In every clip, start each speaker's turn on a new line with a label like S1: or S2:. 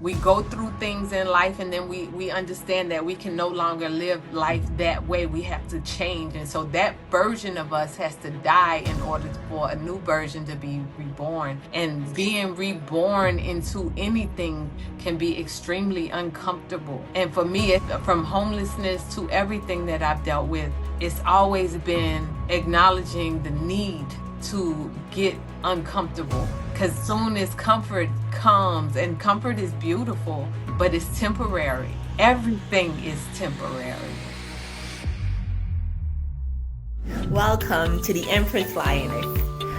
S1: we go through things in life, and then we understand that we can no longer live life that way. We have to change. And so that version of us has to die in order for a new version to be reborn. And being reborn into anything can be extremely uncomfortable. And for me, from homelessness to everything that I've dealt with, it's always been acknowledging the need to get uncomfortable, because soon as comfort comes, and comfort is beautiful, but it's temporary. Everything is temporary.
S2: Welcome to the Empress Lioness,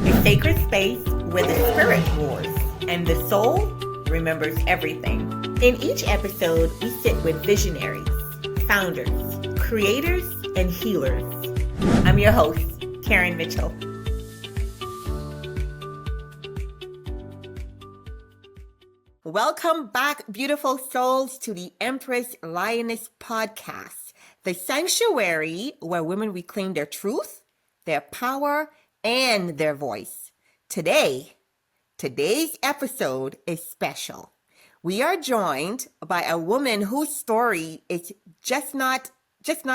S2: a sacred space where the spirit roars and the soul remembers everything. In each episode, we sit with visionaries, founders, creators, and healers. I'm your host, Karen Mitchell. Welcome back, beautiful souls, to the Empress Lioness Podcast, the sanctuary where women reclaim their truth, their power, and their voice. Today's episode is special. We are joined by a woman whose story is just not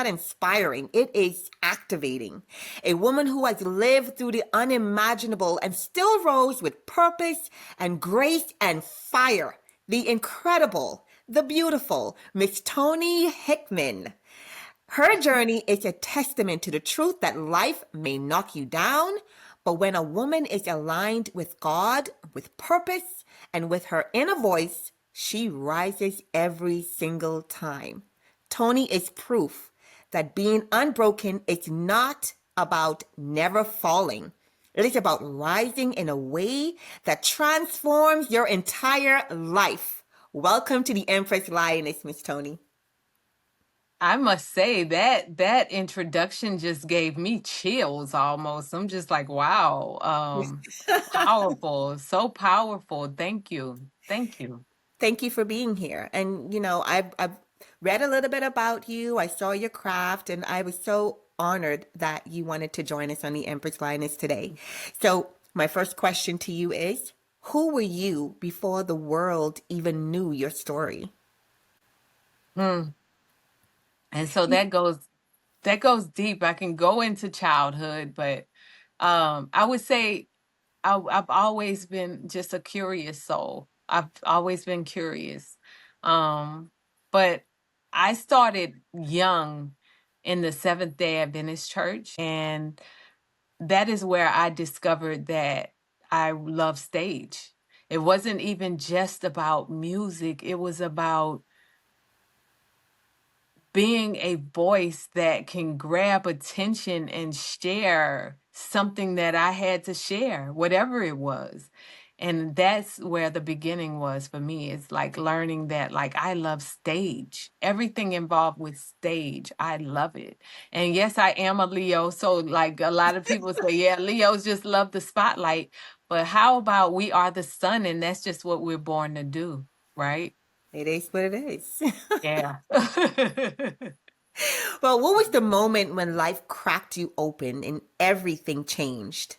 S2: inspiring, it is activating. A woman who has lived through the unimaginable and still rose with purpose and grace and fire. The incredible, the beautiful Miss Toni Hickman. Her journey is a testament to the truth that life may knock you down, but when a woman is aligned with God, with purpose, and with her inner voice, she rises every single time. Toni is proof that being unbroken is not about never falling. It is about rising in a way that transforms your entire life. Welcome to the Empress Lioness, Miss Toni.
S1: I must say that introduction just gave me chills almost. I'm just like, wow, powerful, so powerful. Thank you. Thank you.
S2: Thank you for being here. And, I've read a little bit about you. I saw your craft, and I was so honored that you wanted to join us on the Empress Lioness today. So my first question to you is, who were you before the world even knew your story?
S1: And so that goes deep. I can go into childhood, but I would say I've always been just a curious soul. I've always been curious. But I started young in the Seventh-day Adventist Church, and that is where I discovered that I love stage. It wasn't even just about music, it was about being a voice that can grab attention and share something that I had to share, whatever it was. And that's where the beginning was for me. It's like learning that, like, I love stage. Everything involved with stage, I love it. And yes, I am a Leo. So, like, a lot of people say, yeah, Leos just love the spotlight. But how about we are the sun, and that's just what we're born to do, right?
S2: It is what it is.
S1: Yeah.
S2: Well, what was the moment when life cracked you open and everything changed?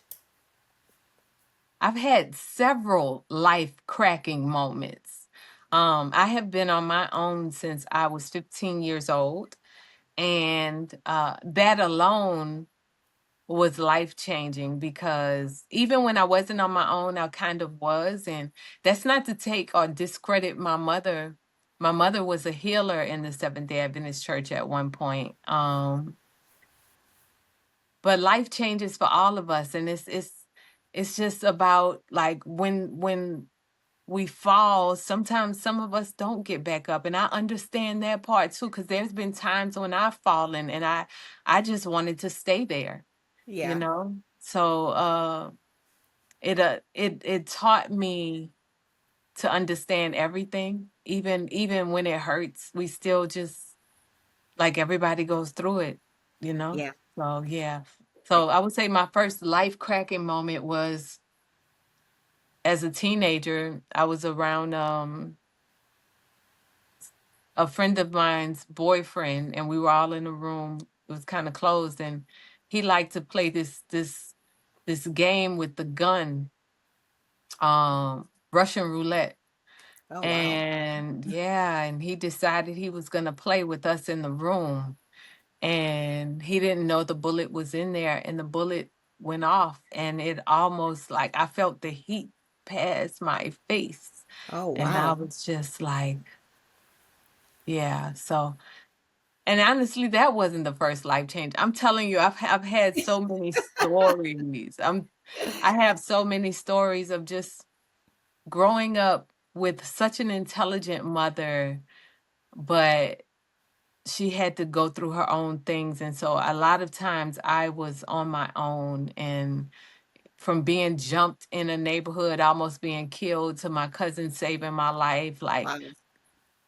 S1: I've had several life cracking moments. I have been on my own since I was 15 years old, and that alone was life changing, because even when I wasn't on my own, I kind of was. And that's not to take or discredit my mother. My mother was a healer in the Seventh-day Adventist Church at one point. But life changes for all of us, and it's just about, like, when we fall, sometimes some of us don't get back up, and I understand that part too, because there's been times when I've fallen and I just wanted to stay there, you
S2: Yeah.
S1: know. So it taught me to understand everything, even when it hurts. We still just, like, everybody goes through it, you know.
S2: Yeah.
S1: So yeah. So I would say my first life cracking moment was as a teenager. I was around a friend of mine's boyfriend, and we were all in a room. It was kind of closed, and he liked to play this game with the gun, Russian roulette.
S2: Oh, wow.
S1: And yeah, and he decided he was going to play with us in the room. And he didn't know the bullet was in there, and the bullet went off, and it almost like I felt the heat pass my face.
S2: Oh,
S1: And I
S2: wow.
S1: was just like, yeah. So, and honestly, that wasn't the first life change. I'm telling you, I've had so many stories. I have so many stories of just growing up with such an intelligent mother, but she had to go through her own things. And so a lot of times I was on my own, and from being jumped in a neighborhood, almost being killed, to my cousin saving my life. Like,
S2: Wow.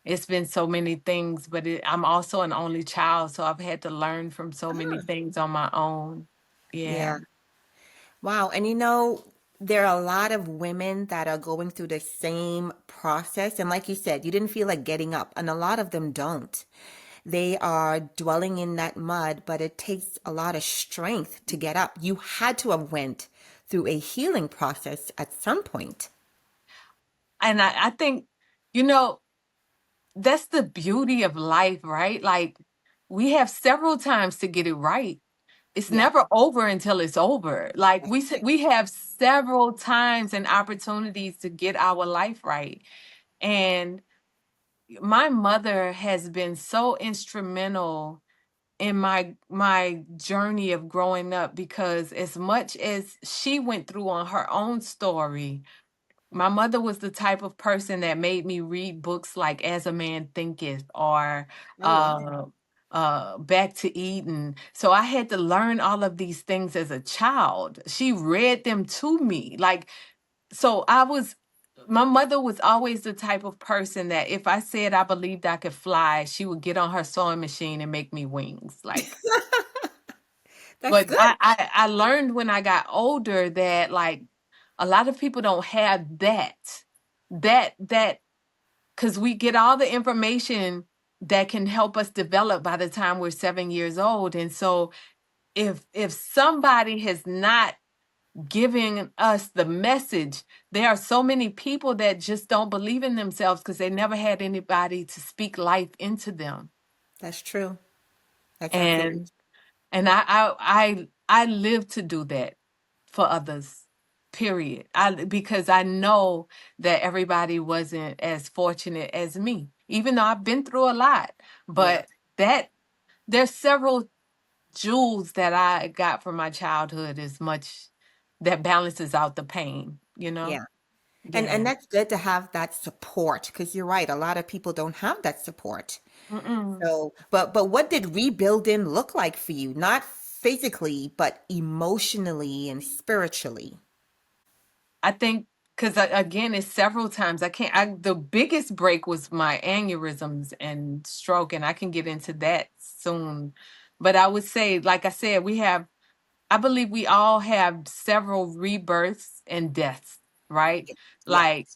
S1: it's been so many things, but I'm also an only child. So I've had to learn from so many
S2: Ah,
S1: things on my own. Yeah.
S2: yeah. Wow. And there are a lot of women that are going through the same process. And like you said, you didn't feel like getting up, and a lot of them don't. They are dwelling in that mud, but it takes a lot of strength to get up. You had to have went through a healing process at some point.
S1: And I think, you know, that's the beauty of life, right? Like, we have several times to get it right. It's
S2: Yeah,
S1: never over until it's over. Like,
S2: that's right.
S1: we have several times and opportunities to get our life right. And my mother has been so instrumental in my journey of growing up, because as much as she went through on her own story, my mother was the type of person that made me read books like As a Man Thinketh, or
S2: Oh, wow.
S1: uh Back to Eden. So I had to learn all of these things as a child. She read them to me. Like, so my mother was always the type of person that if I said I believed I could fly, she would get on her sewing machine and make me wings. Like,
S2: That's
S1: but
S2: good.
S1: I learned when I got older that, like, a lot of people don't have that because we get all the information that can help us develop by the time we're 7 years old. And so if somebody has not giving us the message, there are so many people that just don't believe in themselves because they never had anybody to speak life into them.
S2: That's true. That's absolutely
S1: And I live to do that for others. Period. Because I know that everybody wasn't as fortunate as me, even though I've been through a lot.
S2: yeah,
S1: But that there's several jewels that I got from my childhood, as much that balances out the pain, you know?
S2: yeah. And
S1: Yeah.
S2: that's good to have that support, because you're right, a lot of people don't have that support.
S1: Mm-mm.
S2: So, but what did rebuilding look like for you? Not physically, but emotionally and spiritually.
S1: I think because again, it's several times. The biggest break was my aneurysms and stroke, and I can get into that soon. But I would say, like I said, I believe we all have several rebirths and deaths, right?
S2: Yeah,
S1: Like,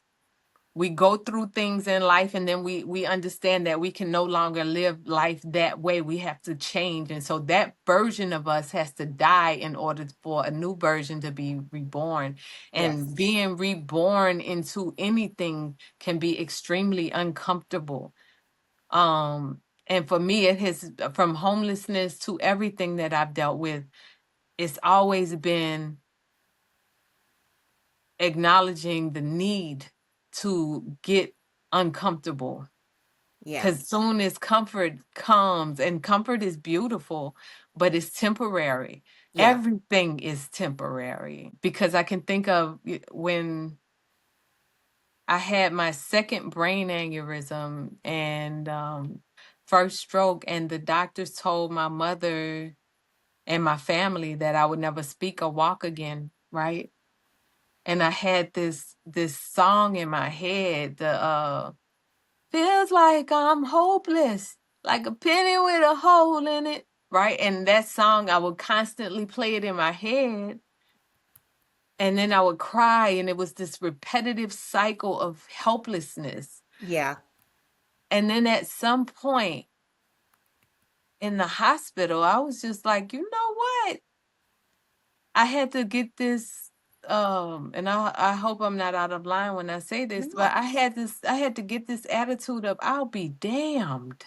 S1: we go through things in life, and then we understand that we can no longer live life that way. We have to change, and so that version of us has to die in order for a new version to be reborn. And
S2: yes,
S1: being reborn into anything can be extremely uncomfortable. And for me, it has, from homelessness to everything that I've dealt with, it's always been acknowledging the need to get uncomfortable.
S2: yeah,
S1: Because soon as comfort comes, and comfort is beautiful, but it's temporary.
S2: yeah,
S1: Everything is temporary. Because I can think of when I had my second brain aneurysm and first stroke, and the doctors told my mother and my family that I would never speak or walk again, right? And I had this song in my head, the feels like I'm hopeless, like a penny with a hole in it, right? And that song, I would constantly play it in my head, and then I would cry, and it was this repetitive cycle of helplessness.
S2: yeah,
S1: And then at some point in the hospital, I was just like, you know what? I had to get this. and I hope I'm not out of line when I say this, but
S2: No.
S1: I had to get this attitude of I'll be damned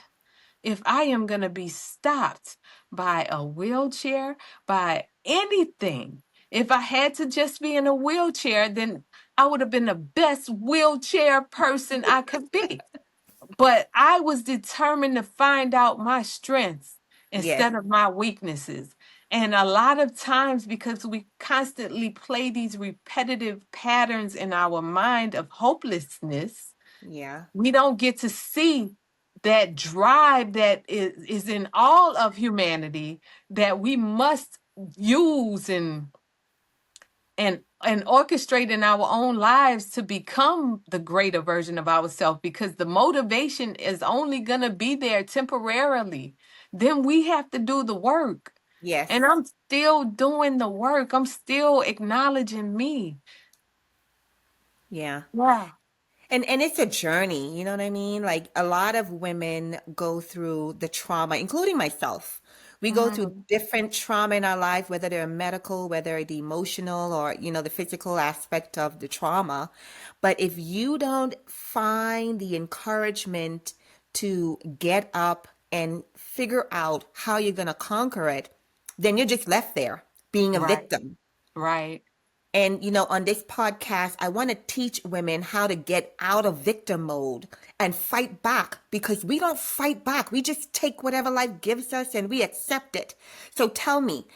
S1: if I am going to be stopped by a wheelchair, by anything. If I had to just be in a wheelchair, then I would have been the best wheelchair person I could be. But I was determined to find out my strengths
S2: Yes.
S1: instead of my weaknesses. And a lot of times, because we constantly play these repetitive patterns in our mind of hopelessness,
S2: Yeah.
S1: we don't get to see that drive that is in all of humanity that we must use and orchestrate in our own lives to become the greater version of ourselves, because the motivation is only going to be there temporarily. Then we have to do the work. And
S2: Yes.
S1: I'm still doing the work. I'm still acknowledging me.
S2: Yeah.
S1: Yeah.
S2: And it's a journey, you know what I mean? Like a lot of women go through the trauma, including myself. We go through
S1: Mhm.
S2: different trauma in our life, whether they're medical, whether the emotional or, the physical aspect of the trauma. But if you don't find the encouragement to get up and figure out how you're going to conquer it, then you're just left there being a
S1: Right.
S2: victim.
S1: Right.
S2: And, on this podcast, I want to teach women how to get out of victim mode and fight back, because we don't fight back. We just take whatever life gives us and we accept it. So tell me,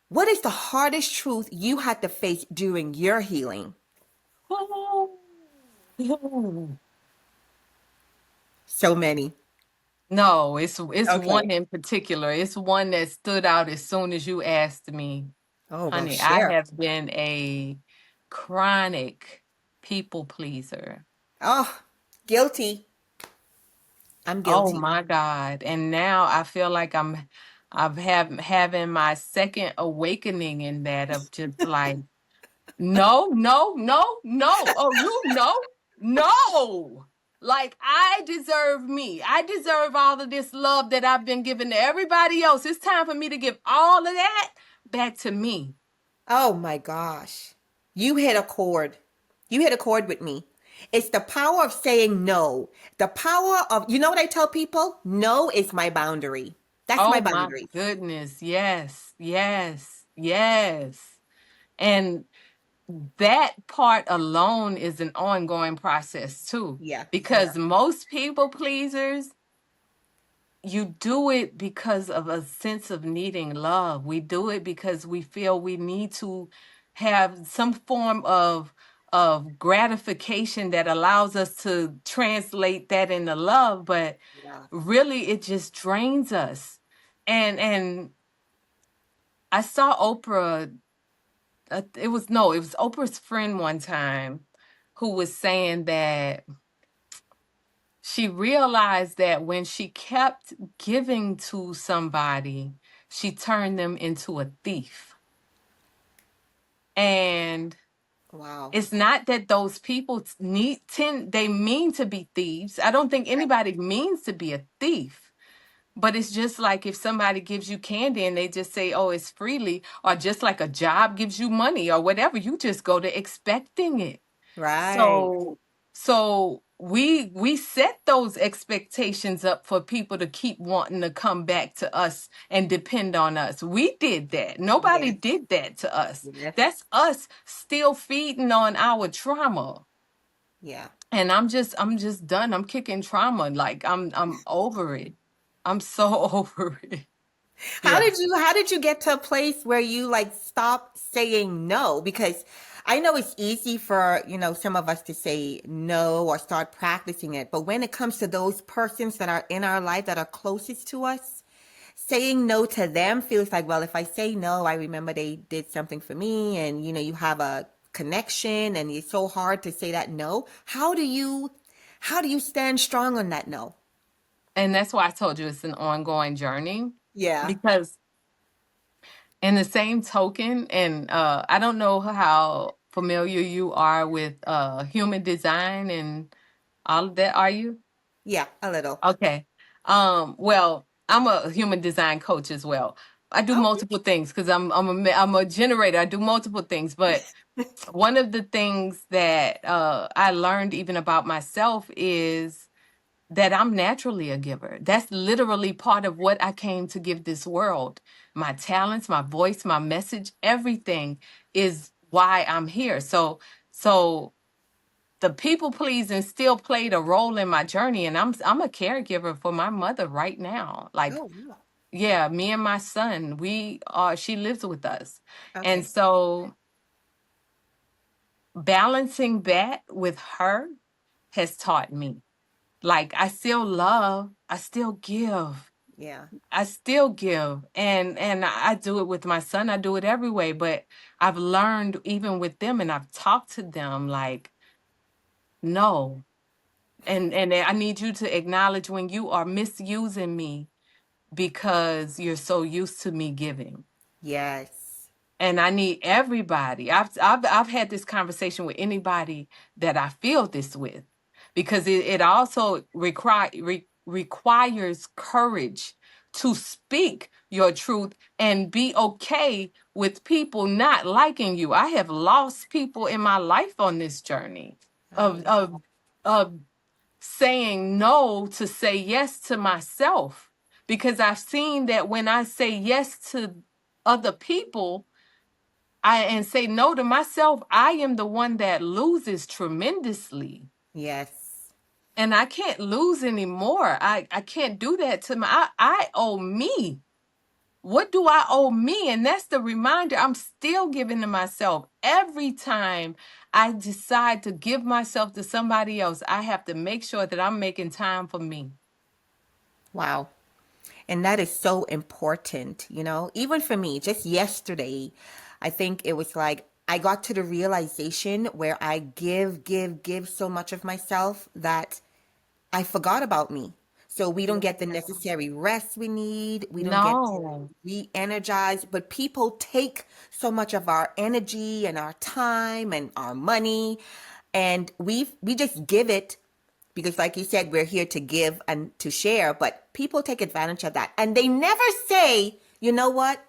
S2: what is the hardest truth you had to face during your healing? So many.
S1: No, it's
S2: Okay.
S1: one in particular. It's one that stood out as soon as you asked me.
S2: Oh, well,
S1: Honey, I
S2: share.
S1: have been a chronic people pleaser.
S2: Oh, guilty. I'm
S1: Oh
S2: guilty.
S1: my God. And now I feel like I've having my second awakening in that, of just like, no, no, no, no. Oh, no. Like, I deserve me. I deserve all of this love that I've been giving to everybody else. It's time for me to give all of that back to me.
S2: Oh my gosh. You hit a chord. You hit a chord with me. It's the power of saying no. The power of, you know what I tell people? No is my boundary. That's my
S1: Oh my
S2: boundaries.
S1: goodness. Yes, yes, yes. And that part alone is an ongoing process too,
S2: Yeah, yeah,
S1: because most people pleasers, you do it because of a sense of needing love. We do it because we feel we need to have some form of gratification that allows us to translate that into love, but
S2: yeah.
S1: really it just drains us. And I saw Oprah, it was Oprah's friend one time who was saying that she realized that when she kept giving to somebody, she turned them into a thief. And
S2: Wow.
S1: it's not that those people they mean to be thieves. I don't think anybody means to be a thief. But it's just like if somebody gives you candy and they just say, oh, it's freely, or just like a job gives you money or whatever, you just go to expecting it.
S2: Right.
S1: So we set those expectations up for people to keep wanting to come back to us and depend on us. We did that. Nobody
S2: Yes,
S1: did that to us.
S2: yes,
S1: That's us still feeding on our trauma.
S2: yeah.
S1: And I'm just done. I'm kicking trauma. Like I'm over it. I'm so over it. Yeah.
S2: How did you get to a place where you like stop saying no? Because I know it's easy for, some of us to say no or start practicing it, but when it comes to those persons that are in our life that are closest to us, saying no to them feels like, well, if I say no, I remember they did something for me, and you have a connection, and it's so hard to say that no. How do you stand strong on that no?
S1: And that's why I told you it's an ongoing journey,
S2: Yeah.
S1: because in the same token, and I don't know how familiar you are with human design and all of that, are you?
S2: Yeah, a little.
S1: Okay. Well, I'm a human design coach as well. I do
S2: Okay.
S1: multiple things because I'm a generator. I do multiple things, but one of the things that I learned even about myself is that I'm naturally a giver. That's literally part of what I came to give this world. My talents, my voice, my message, everything is why I'm here. So the people pleasing still played a role in my journey, and I'm a caregiver for my mother right now. Like,
S2: Oh, wow.
S1: yeah, me and my son, she lives with us. And
S2: Okay.
S1: so balancing that with her has taught me. Like, I still love, I still give.
S2: Yeah.
S1: I still give, and I do it with my son. I do it every way, but I've learned even with them, and I've talked to them like, no, and I need you to acknowledge when you are misusing me because you're so used to me giving.
S2: Yes.
S1: And I need everybody. I've had this conversation with anybody that I feel this with, because it also requires courage to speak your truth and be okay with people not liking you. I have lost people in my life on this journey
S2: Oh,
S1: of
S2: wow.
S1: of saying no to say yes to myself, because I've seen that when I say yes to other people, and say no to myself, I am the one that loses tremendously.
S2: Yes.
S1: And I can't lose anymore. I can't do that to I owe me. What do I owe me? And that's the reminder I'm still giving to myself. Every time I decide to give myself to somebody else, I have to make sure that I'm making time for me.
S2: Wow. And that is so important, even for me, just yesterday, I think it was like I got to the realization where I give so much of myself that I forgot about me. So we don't get the
S1: Yeah.
S2: necessary rest we need. We don't get to
S1: No.
S2: re-energize. But people take so much of our energy and our time and our money, and we just give it because, like you said, we're here to give and to share. But people take advantage of that, and they never say, you know what?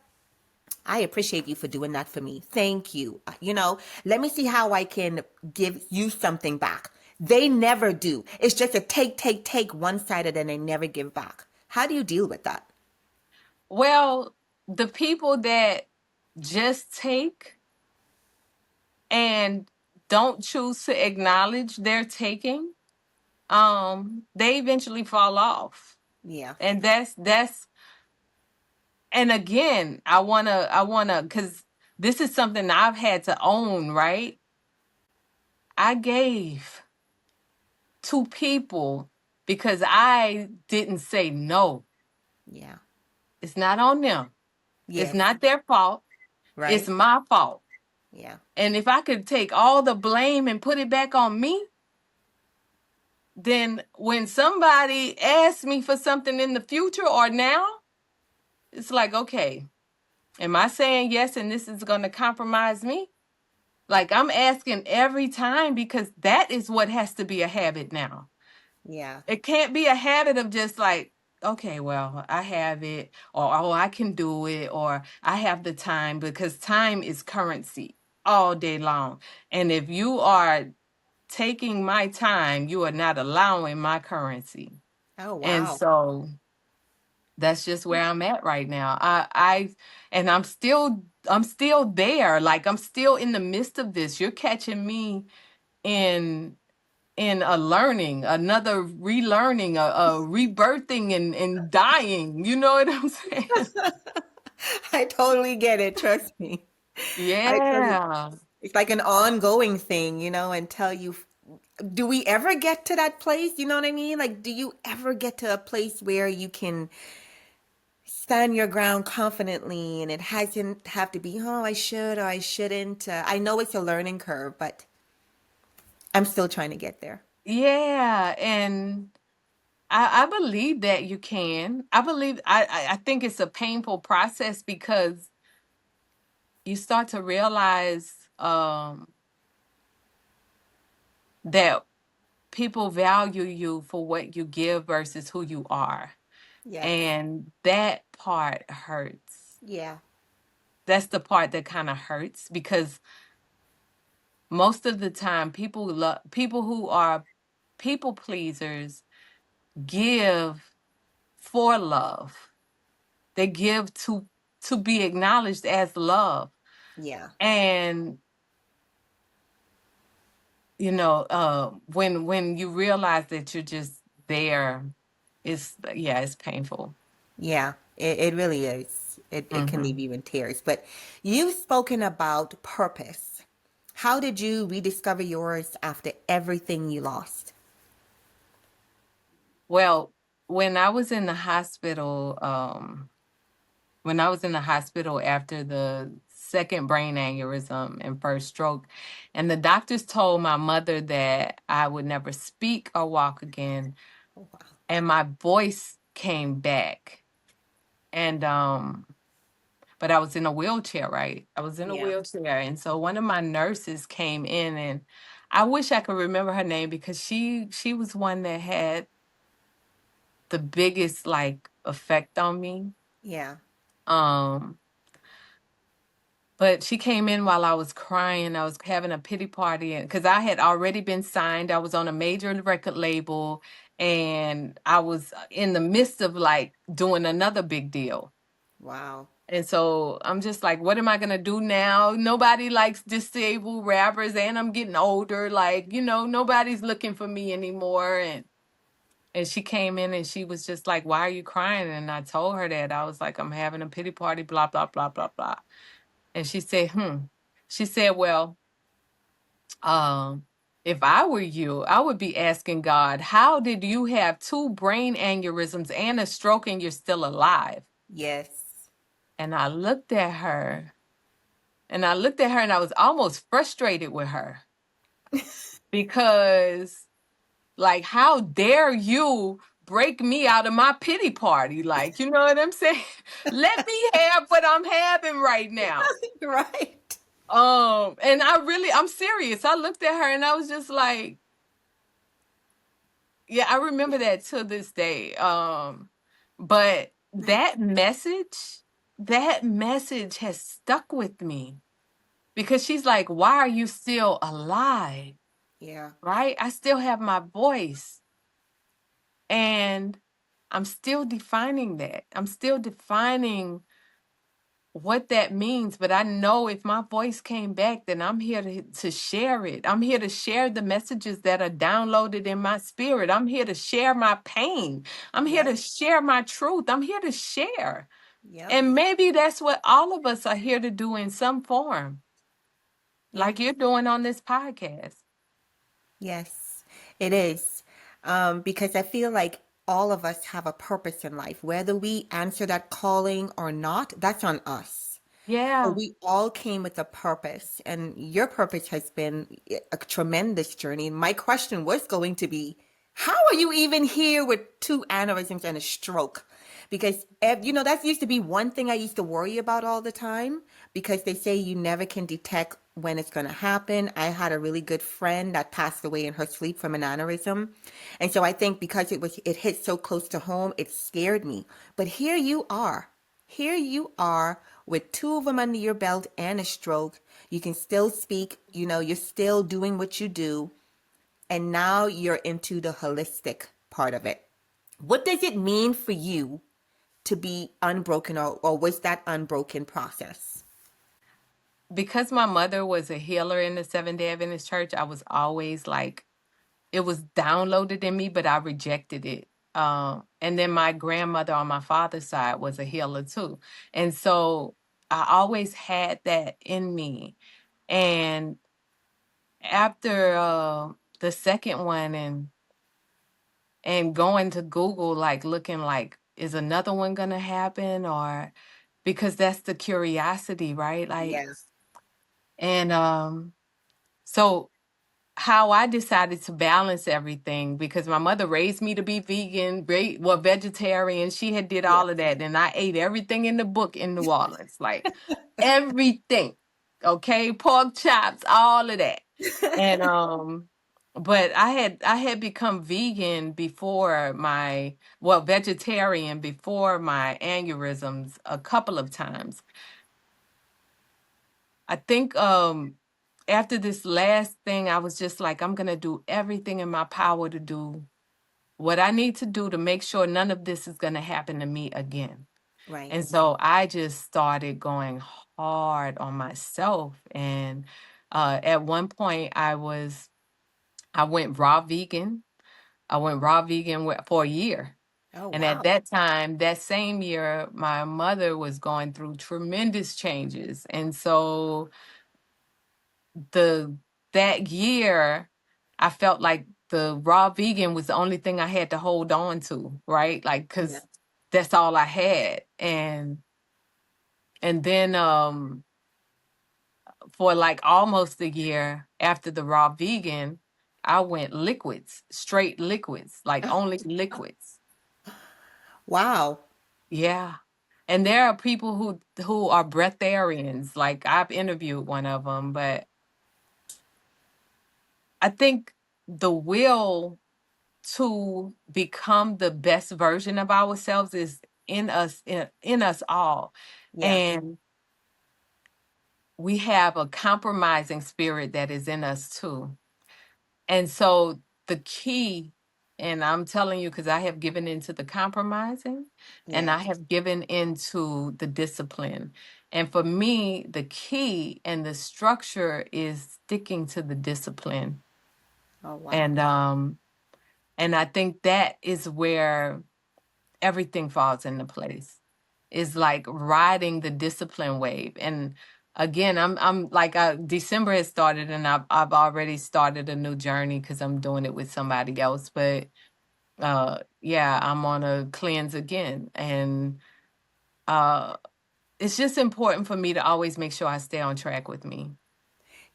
S2: I appreciate you for doing that for me. Thank you. Let me see how I can give you something back. They never do. It's just a take, take, take, one sided, and they never give back. How do you deal with that?
S1: Well, the people that just take and don't choose to acknowledge their taking, they eventually fall off.
S2: Yeah.
S1: And that's and again, I wanna because this is something I've had to own, right? I gave to people because I didn't say no.
S2: Yeah.
S1: It's not on them. It's
S2: Yes.
S1: not their fault. It's
S2: Right.
S1: my fault.
S2: Yeah.
S1: And if I could take all the blame and put it back on me, then when somebody asks me for something in the future or now, it's like, okay, am I saying yes and this is going to compromise me? Like, I'm asking every time because that is what has to be a habit now.
S2: Yeah.
S1: It can't be a habit of just like, okay, well, I have it, or oh, I can do it, or I have the time, because time is currency all day long. And if you are taking my time, you are not allowing my currency.
S2: Oh,
S1: And
S2: wow.
S1: so that's just where I'm at right now. And I'm still there. Like, I'm still in the midst of this. You're catching me in a learning, another relearning, a rebirthing and dying. You know what I'm saying?
S2: I totally get it. Trust me. I totally,
S1: Yeah.
S2: it's like an ongoing thing, until you, do we ever get to that place? You know what I mean? Like, do you ever get to a place where you can stand your ground confidently and it hasn't have to be, oh, I should or I shouldn't? I know it's a learning curve, but I'm still trying to get there.
S1: Yeah. And I believe that you can. I think it's a painful process because you start to realize that people value you for what you give versus who you are.
S2: Yes.
S1: And that part hurts.
S2: Yeah.
S1: That's the part that kind of hurts, because most of the time people who are people pleasers give for love. They give to be acknowledged as love.
S2: Yeah.
S1: And when you realize that you're just there, it's painful.
S2: Yeah, it really is. It can leave
S1: Hmm.
S2: you in tears. But you've spoken about purpose. How did you rediscover yours after everything you lost?
S1: Well, when I was in the hospital, when I was in the hospital after the second brain aneurysm and first stroke, and the doctors told my mother that I would never speak or walk again,
S2: Oh, wow.
S1: and my voice came back. And but I was in a wheelchair, right? I was in a
S2: Yeah.
S1: wheelchair. And so one of my nurses came in, and I wish I could remember her name, because she was one that had the biggest like effect on me.
S2: Yeah.
S1: Um but she came in while I was crying. I was having a pity party, and because I had already been signed, I was on a major record label, and I was in the midst of like doing another big deal.
S2: Wow.
S1: And so I'm just like, what am I gonna do now? Nobody likes disabled rappers, and I'm getting older. Like, nobody's looking for me anymore. And she came in and she was just like, why are you crying? And I told her that. I was like, I'm having a pity party, blah, blah, blah, blah, blah. And she said, She said, well, um, if I were you, I would be asking God, how did you have two brain aneurysms and a stroke and you're still alive?
S2: Yes.
S1: And I looked at her. And I looked at her and I was almost frustrated with her, because, like, how dare you break me out of my pity party? Like, you know what I'm saying? Let me have what I'm having right now.
S2: Right.
S1: And I'm serious. I looked at her and I was just like, yeah, I remember that to this day. But that message has stuck with me, because she's like, why are you still alive?
S2: Yeah.
S1: Right? I still have my voice, and I'm still defining that. I'm still defining what that means. But I know if my voice came back, then I'm here to share it. I'm here to share the messages that are downloaded in my spirit. I'm here to share my pain. I'm here
S2: Yep.
S1: to share my truth. I'm here to share.
S2: Yep.
S1: And maybe that's what all of us are here to do in some form,
S2: Yep.
S1: like you're doing on this podcast.
S2: Yes, it is. Because I feel like all of us have a purpose in life. Whether we answer that calling or not, that's on us. But
S1: Yeah.
S2: we all came with a purpose, and your purpose has been a tremendous journey. And my question was going to be, how are you even here with two aneurysms and a stroke? Because, that used to be one thing I used to worry about all the time, because they say you never can detect when it's going to happen. I had a really good friend that passed away in her sleep from an aneurysm. And so I think because it hit so close to home, it scared me. But here you are. Here you are with two of them under your belt and a stroke. You can still speak, you're still doing what you do. And now you're into the holistic part of it. What does it mean for you to be unbroken, or was that unbroken process?
S1: Because my mother was a healer in the Seventh-day Adventist Church, I was always like, it was downloaded in me, but I rejected it. And then my grandmother on my father's side was a healer too. And so I always had that in me. And after the second one, and going to Google, like looking like, is another one gonna happen? Or because that's the curiosity, right? Like,
S2: Yeah.
S1: and so how I decided to balance everything, because my mother raised me to be vegan, vegetarian. She had did
S2: Yeah.
S1: all of that, and I ate everything in the book in New Orleans, like everything. Okay, pork chops, all of that, and but I had become vegan before vegetarian before my aneurysms a couple of times. I think after this last thing, I was just like, I'm gonna do everything in my power to do what I need to do to make sure none of this is gonna happen to me again.
S2: Right.
S1: And so I just started going hard on myself. And at one point I went raw vegan. I went raw vegan for a year.
S2: Oh,
S1: And at
S2: wow.
S1: that time, that same year, my mother was going through tremendous changes. And so the that year, I felt like the raw vegan was the only thing I had to hold on to, right? Like,
S2: Yeah.
S1: because that's all I had. And then for like almost a year after the raw vegan, I went liquids, straight liquids, like only liquids.
S2: Wow.
S1: Yeah. And there are people who are breatharians. Like I've interviewed one of them, but I think the will to become the best version of ourselves is in us all.
S2: Yeah.
S1: And we have a compromising spirit that is in us too. And so the key, and I'm telling you, because I have given into the compromising and
S2: Yeah.
S1: I have given into the discipline. And for me, the key and the structure is sticking to the discipline.
S2: Oh, wow.
S1: And I think that is where everything falls into place. Is like riding the discipline wave. And again, I'm like December has started and I've already started a new journey because I'm doing it with somebody else. But yeah, I'm on a cleanse again. And uh it's just important for me to always make sure I stay on track with me.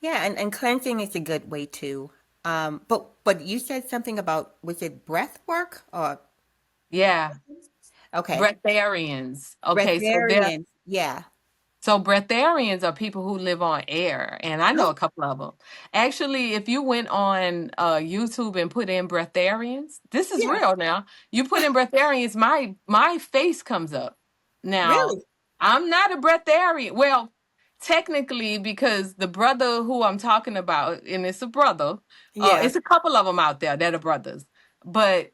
S2: Yeah, and cleansing is a good way too. But you said something about, was it breath work or
S1: Yeah.
S2: okay.
S1: Breatharians. Okay, so there.
S2: Breatharian. Yeah.
S1: So breatharians are people who live on air, and I know
S2: Oh,
S1: a couple of them. Actually, if you went on YouTube and put in breatharians, this is
S2: yeah.
S1: real now. You put in breatharians, my face comes up. Now,
S2: Really?
S1: I'm not a breatharian. Well, technically, because the brother who I'm talking about, and it's a brother,
S2: Yeah.
S1: it's a couple of them out there that are brothers, but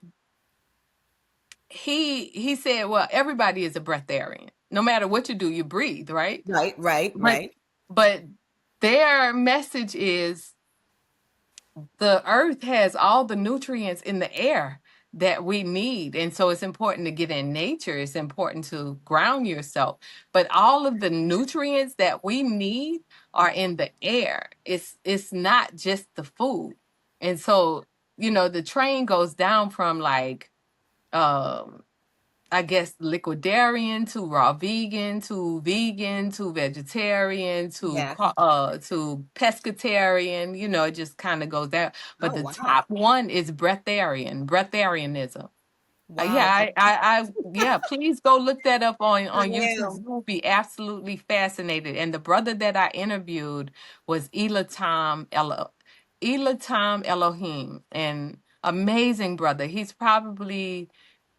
S1: he said, well, everybody is a breatharian. No matter what you do, you breathe, right?
S2: Right, right,
S1: But
S2: right.
S1: but their message is the earth has all the nutrients in the air that we need. And so it's important to get in nature. It's important to ground yourself. But all of the nutrients that we need are in the air. It's not just the food. And so, the train goes down from like um I guess liquidarian to raw vegan to vegetarian
S2: Yes.
S1: to pescatarian. It just kind of goes there. But
S2: Oh,
S1: the
S2: wow.
S1: top one is breatharianism. Yeah,
S2: Wow.
S1: yeah. Please go look that up
S2: I
S1: on YouTube.
S2: will.
S1: You will be absolutely fascinated. And the brother that I interviewed was Elatam Elohim, and amazing brother. He's probably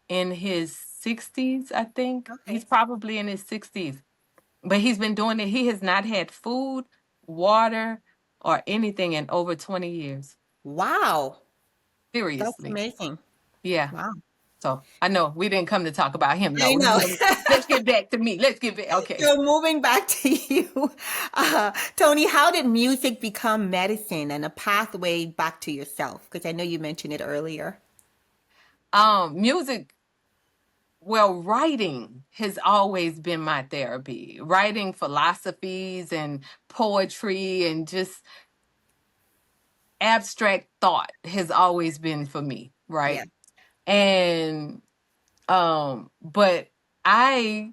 S1: in his 60s, I think. He's
S2: Okay.
S1: probably in his 60s. But he's been doing it. He has not had food, water, or anything in over 20 years.
S2: Wow. That's
S1: Seriously.
S2: amazing.
S1: Yeah.
S2: Wow.
S1: So I know we didn't come to talk about him
S2: I
S1: though.
S2: know.
S1: Let's get back to me. Let's get back. Okay.
S2: So moving back to you, Tony, how did music become medicine and a pathway back to yourself? Because I know you mentioned it earlier.
S1: Music, well, writing has always been my therapy. Writing philosophies and poetry and just abstract thought has always been for me,
S2: Yeah.
S1: right? And but I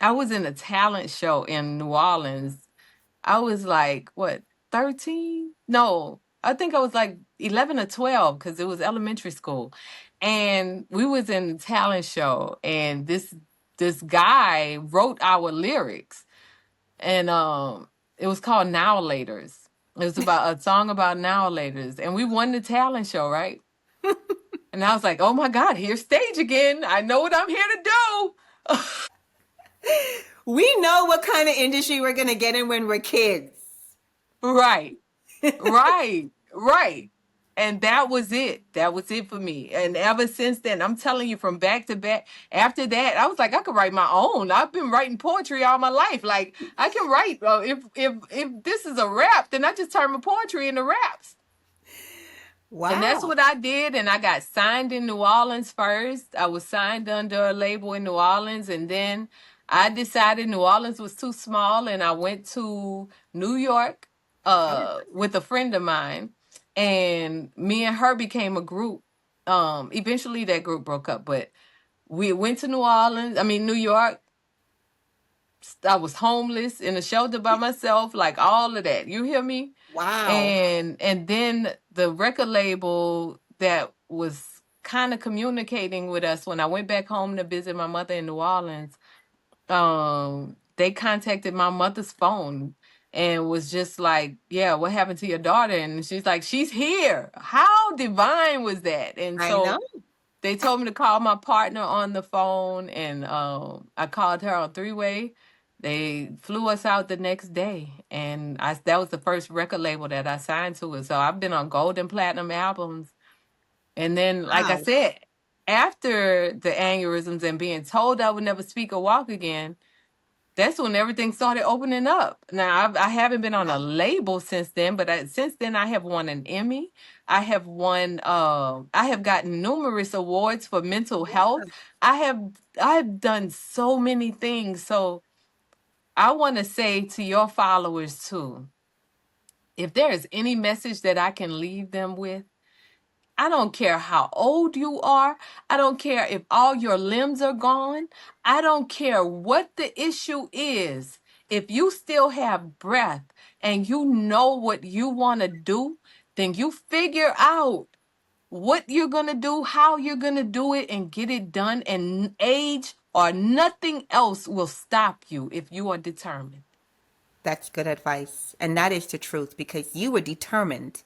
S1: I was in a talent show in New Orleans. I was like, what, 13? No, I think I was like 11 or 12 because it was elementary school. And we was in the talent show and this guy wrote our lyrics and it was called Now Laters. It was about a song about now laters, and we won the talent show, right? And I was like, oh my God, here's stage again. I know what I'm here to do.
S2: We know what kind of industry we're going to get in when we're kids.
S1: Right, right, right. And that was it. That was it for me. And ever since then, I'm telling you, from back to back, after that, I was like, I could write my own. I've been writing poetry all my life. Like I can write. If this is a rap, then I just turn my poetry into raps. And that's
S2: Wow.
S1: what I did. And I got signed in New Orleans first. I was signed under a label in New Orleans. And then I decided New Orleans was too small. And I went to New York with a friend of mine. And me and her became a group. Eventually that group broke up. But we went to New York. I was homeless in a shelter by myself, like all of that. You hear me?
S2: Wow.
S1: And then the record label that was kind of communicating with us when I went back home to visit my mother in New Orleans, they contacted my mother's phone and was just like, yeah, what happened to your daughter? And she's like, she's here. How divine was that? And
S2: I know.
S1: so they told me to call my partner on the phone, and I called her on three-way. They flew us out the next day, and that was the first record label that I signed to it. So I've been on gold and platinum albums. And then, like I
S2: Wow.
S1: said, after the aneurysms and being told I would never speak or walk again, that's when everything started opening up. Now, I haven't been on a label since then, but since then I have won an Emmy. I have gotten numerous awards for mental health. I've done so many things. So I want to say to your followers too, if there is any message that I can leave them with, I don't care how old you are. I don't care if all your limbs are gone. I don't care what the issue is. If you still have breath and you know what you want to do, then you figure out what you're going to do, how you're going to do it, and get it done. And age or nothing else will stop you if you are determined.
S2: That's good advice. And that is the truth because you were determined.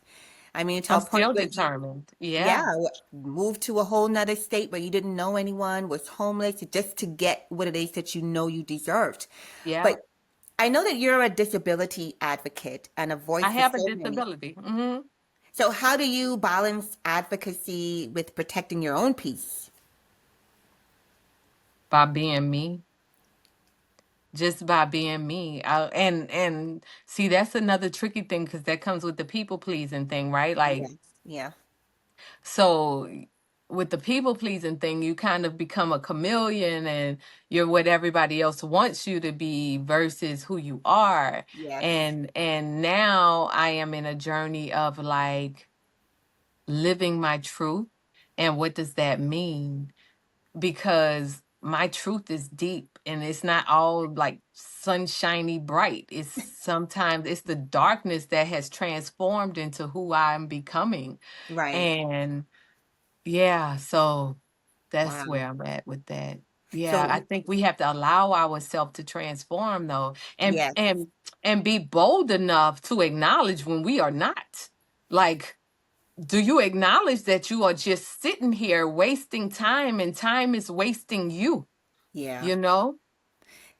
S2: I mean, to
S1: I'm
S2: a point
S1: still
S2: where you,
S1: determined.
S2: yeah,
S1: Yeah.
S2: moved to a whole nother state where you didn't know anyone, was homeless just to get what it is that you know you deserved.
S1: Yeah.
S2: But I know that you're a disability advocate and a
S1: I
S2: voice for
S1: have a
S2: so many.
S1: disability. Hmm.
S2: So how do you balance advocacy with protecting your own peace?
S1: By being me. Just by being me. And see, that's another tricky thing because that comes with the people pleasing thing, right? Like,
S2: Yes. Yeah.
S1: so with the people pleasing thing, you kind of become a chameleon and you're what everybody else wants you to be versus who you are.
S2: Yes.
S1: And now I am in a journey of like living my truth. And what does that mean? Because my truth is deep and it's not all like sunshiny bright. It's the darkness that has transformed into who I'm becoming.
S2: Right.
S1: And yeah, so that's
S2: Wow.
S1: where I'm at with that. Yeah,
S2: So
S1: I think we have to allow ourselves to transform though, and
S2: yes.
S1: and be bold enough to acknowledge when we are not. Like, do you acknowledge that you are just sitting here wasting time and time is wasting you,
S2: Yeah.
S1: you know?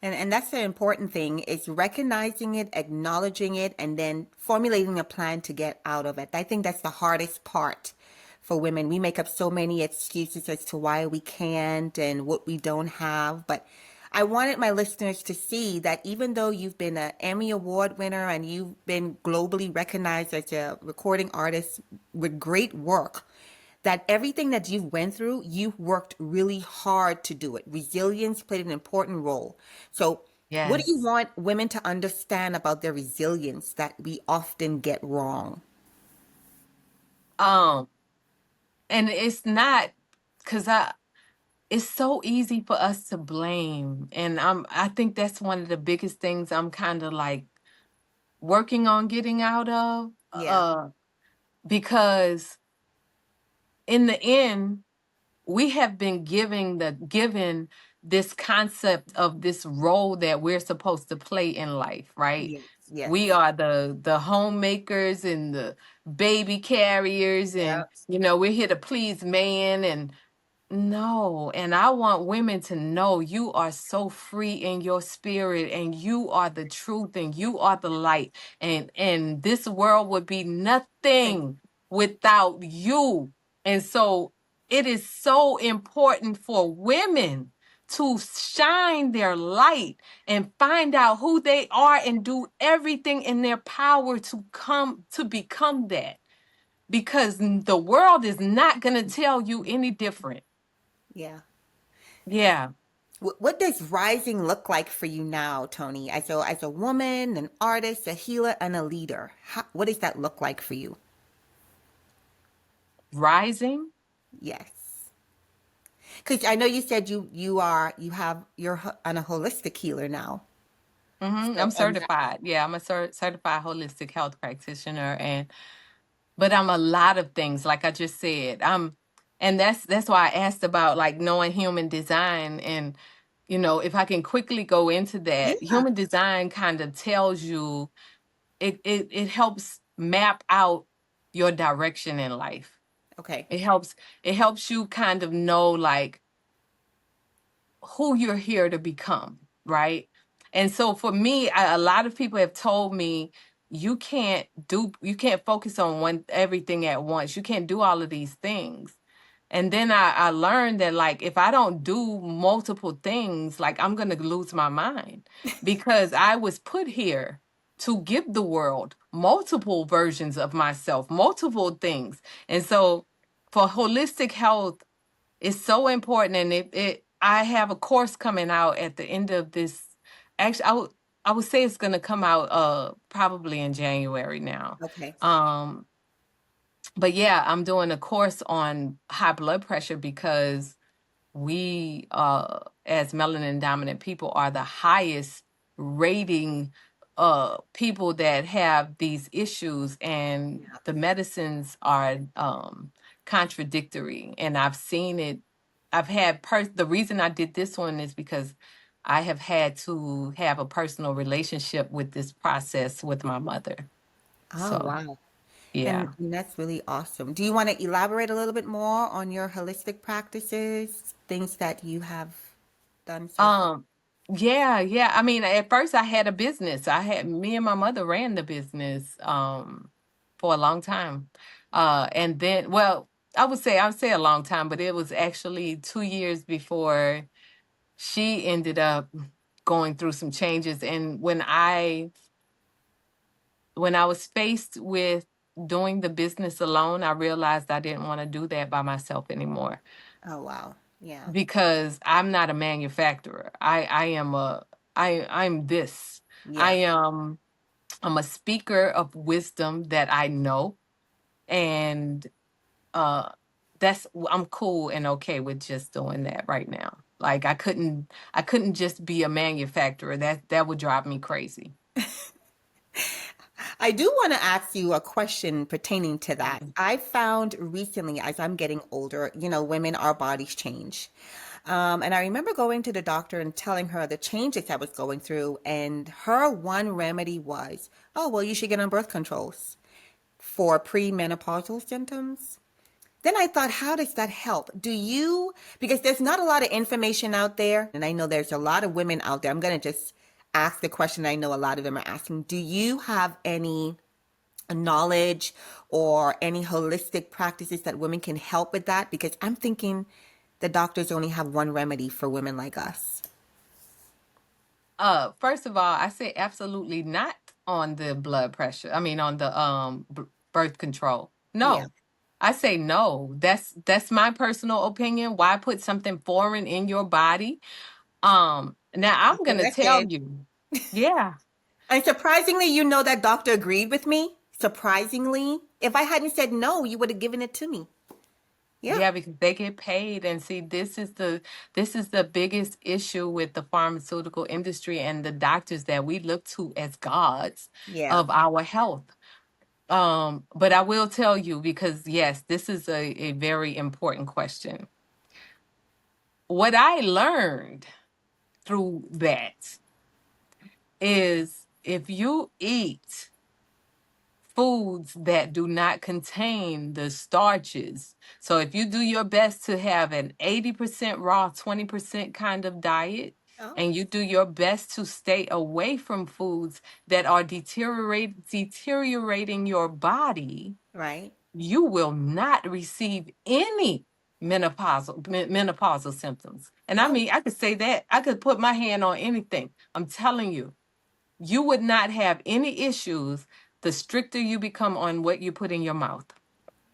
S2: And that's the important thing is recognizing it, acknowledging it, and then formulating a plan to get out of it. I think that's the hardest part for women. We make up so many excuses as to why we can't and what we don't have. But I wanted my listeners to see that even though you've been an Emmy Award winner and you've been globally recognized as a recording artist with great work, that everything that you've went through, you've worked really hard to do it. Resilience played an important role. So what do you
S1: Yes.
S2: want women to understand about their resilience that we often get wrong?
S1: Um, and it's not because it's so easy for us to blame. And I think that's one of the biggest things I'm kind of like working on getting out of.
S2: Yeah.
S1: Because in the end, we have been given this concept of this role that we're supposed to play in life, right?
S2: Yes.
S1: We
S2: Yes.
S1: are the homemakers and the baby carriers,
S2: Yeah.
S1: and we're here to please man. And no, and I want women to know you are so free in your spirit, and you are the truth, and you are the light, and this world would be nothing without you. And so it is so important for women to shine their light and find out who they are and do everything in their power to come to become that, because the world is not going to tell you any different.
S2: Yeah.
S1: Yeah.
S2: What does rising look like for you now, Toni? As a woman, an artist, a healer, and a leader, what does that look like for you?
S1: Rising.
S2: Yes, because I know you said you're on a holistic healer now.
S1: I'm
S2: So
S1: certified. Yeah, I'm a certified holistic health practitioner, but I'm a lot of things, like I just said. And that's why I asked about like knowing human design. And if I can quickly go into
S2: yeah.
S1: that, human design kind of tells you, it helps map out your direction in life.
S2: Okay.
S1: It helps you kind of know like who you're here to become, right? And so for me, a lot of people have told me you can't focus on everything at once. You can't do all of these things. And then I learned that like if I don't do multiple things, like I'm gonna lose my mind, because I was put here to give the world multiple versions of myself, multiple things. And so for holistic health, it's so important. And I have a course coming out at the end of this. Actually, I would say it's going to come out probably in January now.
S2: Okay.
S1: Um, but yeah, I'm doing a course on high blood pressure, because we as melanin dominant people are the highest rating people that have these issues, and
S2: Yeah.
S1: the medicines are contradictory. And I've seen it. I've had the reason I did this one is because I have had to have a personal relationship with this process with my mother.
S2: Oh,
S1: So
S2: wow.
S1: yeah.
S2: And that's really awesome. Do you want to elaborate a little bit more on your holistic practices, things that you have done so far?
S1: Um, yeah. I mean, at first I had a business. Me and my mother ran the business for a long time. And then, well, I would say a long time, but it was actually 2 years before she ended up going through some changes. And when I was faced with doing the business alone, I realized I didn't want to do that by myself anymore,
S2: Oh, wow. Yeah.
S1: because I'm not a manufacturer. I'm this. I
S2: Yeah.
S1: am I'm a speaker of wisdom that I know, and uh I'm cool and okay with just doing that right now. Like I couldn't just be a manufacturer. That would drive me crazy.
S2: I do want to ask you a question pertaining to that.
S1: Mhm.
S2: I found recently, as I'm getting older, women, our bodies change. And I remember going to the doctor and telling her the changes I was going through, and her one remedy was, oh, well, you should get on birth controls for premenopausal symptoms. Then I thought, how does that help? Because there's not a lot of information out there, and I know there's a lot of women out there. I'm going to just ask the question I know a lot of them are asking. Do you have any knowledge or any holistic practices that women can help with that? Because I'm thinking the doctors only have one remedy for women like us.
S1: First of all, I say absolutely not on the blood pressure. I mean, on the birth control.
S2: Yeah.
S1: No. I say no. That's my personal opinion. Why put something foreign in your body? Now I'm
S2: That's
S1: going
S2: what
S1: to
S2: I
S1: tell
S2: said.
S1: you. Yeah.
S2: And surprisingly, that doctor agreed with me. Surprisingly, if I hadn't said no, you would have given it to me. Yeah.
S1: Yeah, because they get paid. And see, this is the biggest issue with the pharmaceutical industry and the doctors that we look to as gods
S2: Yeah.
S1: of our health. But I will tell you, because yes, this is a very important question. What I learned through that is if you eat foods that do not contain the starches. So if you do your best to have an 80% raw, 20% kind of diet,
S2: Oh,
S1: and you do your best to stay away from foods that are deteriorating your body,
S2: right.
S1: you will not receive any menopausal symptoms. And I
S2: Oh,
S1: mean, I could say that. I could put my hand on anything. I'm telling you, you would not have any issues the stricter you become on what you put in your mouth.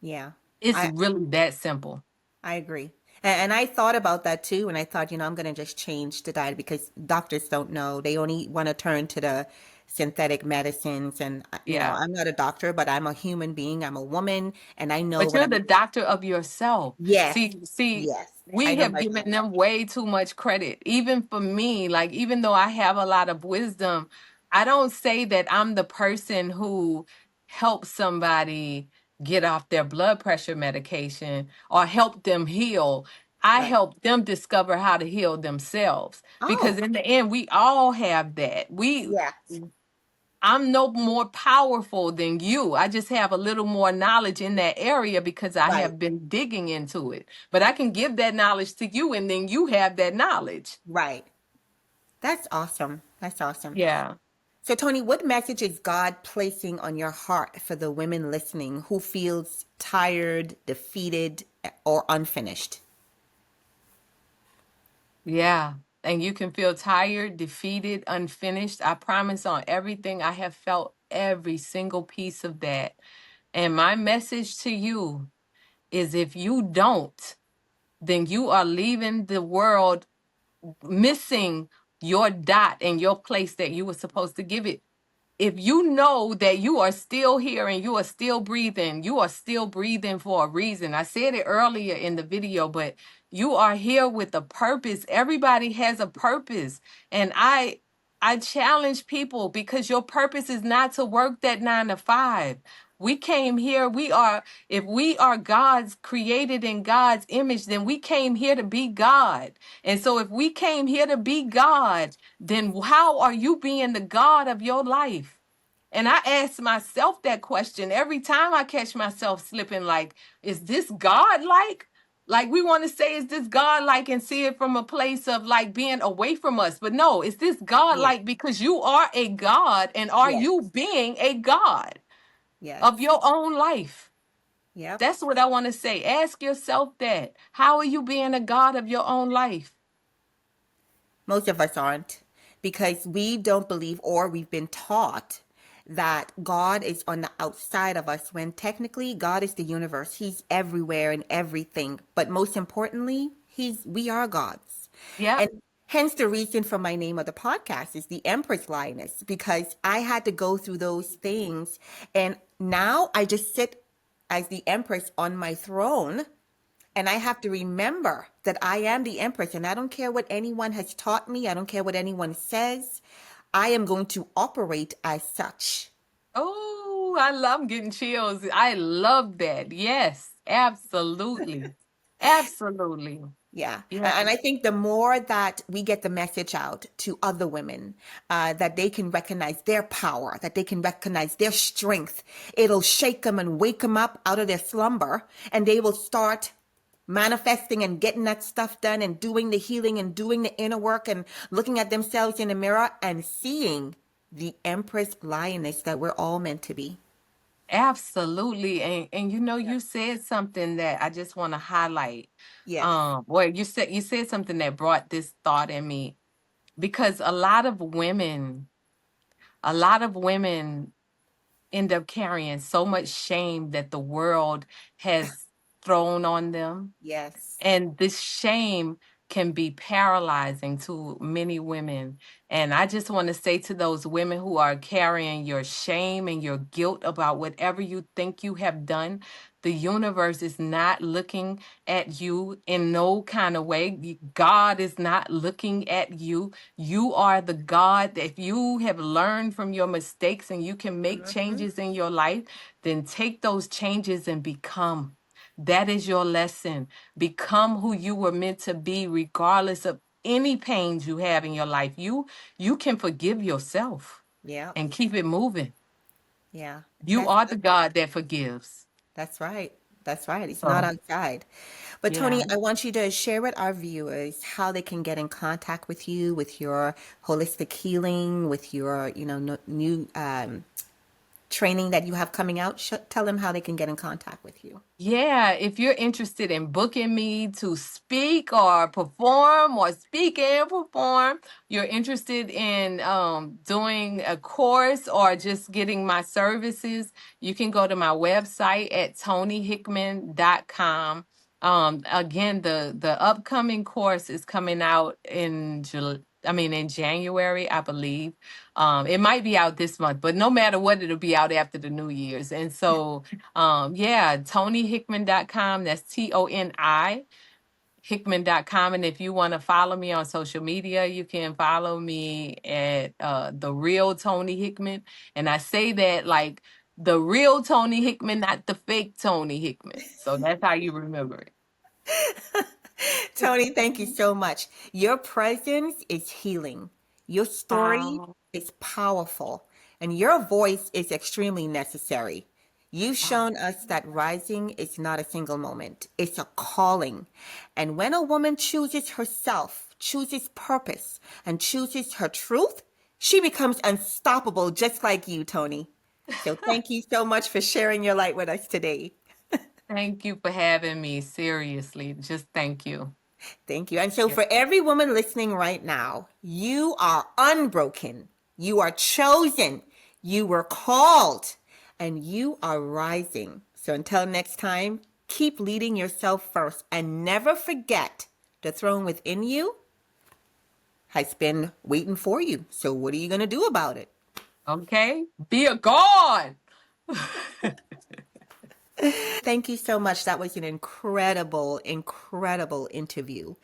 S2: yeah.
S1: It's
S2: I
S1: really that simple.
S2: I agree. And I thought about that too. And I thought, I'm going to just change the diet because doctors don't know. They only want to turn to the synthetic medicines. And,
S1: Yeah.
S2: I'm not a doctor, but I'm a human being. I'm a woman. And I know
S1: But
S2: when
S1: you're
S2: I'm,
S1: the doctor of yourself.
S2: yes,
S1: See,
S2: yes, I
S1: we
S2: know
S1: have
S2: myself.
S1: given them way too much credit. Even for me, like, even though I have a lot of wisdom, I don't say that I'm the person who helps somebody get off their blood pressure medication or help them heal. I
S2: Right.
S1: help them discover how to heal themselves because
S2: Oh,
S1: in the end, we all have that.
S2: yes,
S1: I'm no more powerful than you. I just have a little more knowledge in that area because I
S2: right,
S1: have been digging into it. But I can give that knowledge to you and then you have that knowledge.
S2: right. That's awesome. That's awesome.
S1: Yeah.
S2: So, Tony, what message is God placing on your heart for the women listening who feels tired, defeated, or unfinished?
S1: Yeah. And you can feel tired, defeated, unfinished. I promise on everything I have felt every single piece of that. And my message to you is if you don't, then you are leaving the world missing your dot and your place that you were supposed to give it. If you know that you are still here and you are still breathing for a reason. I said it earlier in the video, but you are here with a purpose. Everybody has a purpose. And I challenge people because your purpose is not to work that 9 to 5. We came here, if we are God's created in God's image, then we came here to be God. And so if we came here to be God, then how are you being the God of your life? And I ask myself that question every time I catch myself slipping, like, is this God like? Like we want to say, is this God like and see it from a place of like being away from us? But no, is this God
S2: Yeah.
S1: like because you are a God and are
S2: Yes.
S1: you being a God of
S2: Yes.
S1: your own life?
S2: Yep.
S1: That's what I want to say. Ask yourself that. How are you being a God of your own life?
S2: Most of us aren't because we don't believe or we've been taught that God is on the outside of us when technically God is the universe. He's everywhere and everything. But most importantly, we are gods.
S1: Yep.
S2: And hence the reason for my name of the podcast is the Empress Lioness because I had to go through those things and now I just sit as the Empress on my throne. And I have to remember that I am the Empress, and I don't care what anyone has taught me. I don't care what anyone says. I am going to operate as such.
S1: Oh, I love getting chills. I love that. Yes, absolutely. Absolutely.
S2: Yeah.
S1: Yeah.
S2: And I think the more that we get the message out to other women, that they can recognize their power, that they can recognize their strength, it'll shake them and wake them up out of their slumber, and they will start manifesting and getting that stuff done and doing the healing and doing the inner work and looking at themselves in the mirror and seeing the Empress Lioness that we're all meant to be.
S1: Absolutely. And
S2: Yeah.
S1: you said something that I just want to highlight.
S2: Yes.
S1: Well, you said something that brought this thought in me because a lot of women end up carrying so much shame that the world has thrown on them.
S2: Yes.
S1: And this shame can be paralyzing to many women. And I just want to say to those women who are carrying your shame and your guilt about whatever you think you have done, the universe is not looking at you in no kind of way. God is not looking at you. You are the God that if you have learned from your mistakes and you can make
S2: Hmm.
S1: changes in your life, then take those changes and become. That is your lesson. Become who you were meant to be, regardless of any pains you have in your life. You can forgive yourself.
S2: Yeah.
S1: and keep it moving.
S2: Yeah.
S1: You are the God that forgives.
S2: That's right. That's right. It's not
S1: So,
S2: outside. But
S1: yeah.
S2: Toni, I want you to share with our viewers how they can get in contact with you, with your holistic healing, with your, new training that you have coming out. Tell them how they can get in contact with you.
S1: Yeah, if you're interested in booking me to speak or perform or speak and perform, you're interested in doing a course or just getting my services, you can go to my website at tonihickman.com. Again, the upcoming course is coming out in in January, I believe. It might be out this month, but no matter what, it'll be out after the New Year's. And so yeah, tonihickman.com. That's TONI Hickman.com. And if you want to follow me on social media, you can follow me at the real Toni Hickman. And I say that like the real Toni Hickman, not the fake Toni Hickman. So that's how you remember it.
S2: Toni, thank you so much. Your presence is healing. Your story
S1: Oh,
S2: is powerful, and your voice is extremely necessary. You've
S1: oh,
S2: shown us that rising is not a single moment, it's a calling. And when a woman chooses herself, chooses purpose, and chooses her truth, she becomes unstoppable, just like you, Toni. So thank you so much for sharing your light with us today.
S1: thank you for having me. Seriously, just thank you.
S2: Thank you. And so,
S1: Yeah.
S2: for every woman listening right now, you are unbroken. You are chosen. You were called. And you are rising. So, until next time, keep leading yourself first. And never forget the throne within you has been waiting for you. So, what are you going to do about it?
S1: Okay. Be a God.
S2: Thank you so much. That was an incredible, incredible interview.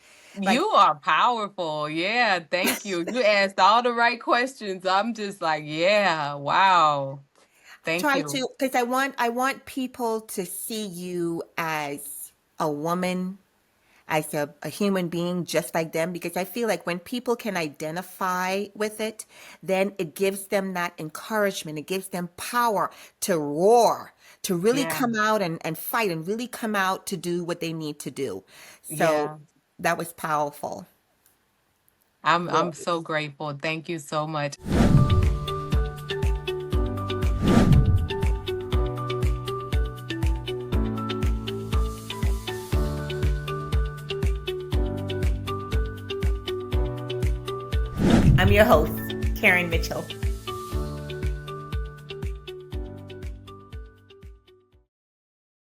S1: You are powerful. Yeah, thank you. You asked all the right questions. I'm just like, yeah, wow. Thank
S2: Try
S1: you.
S2: to, because I want people to see you as a woman, as a human being just like them, because I feel like when people can identify with it, then it gives them that encouragement. It gives them power to roar, to really
S1: Yeah,
S2: come out and fight and really come out to do what they need to do. So
S1: yeah.
S2: that was powerful.
S1: I'm so grateful. Thank you so much.
S2: I'm your host, Karen Mitchell.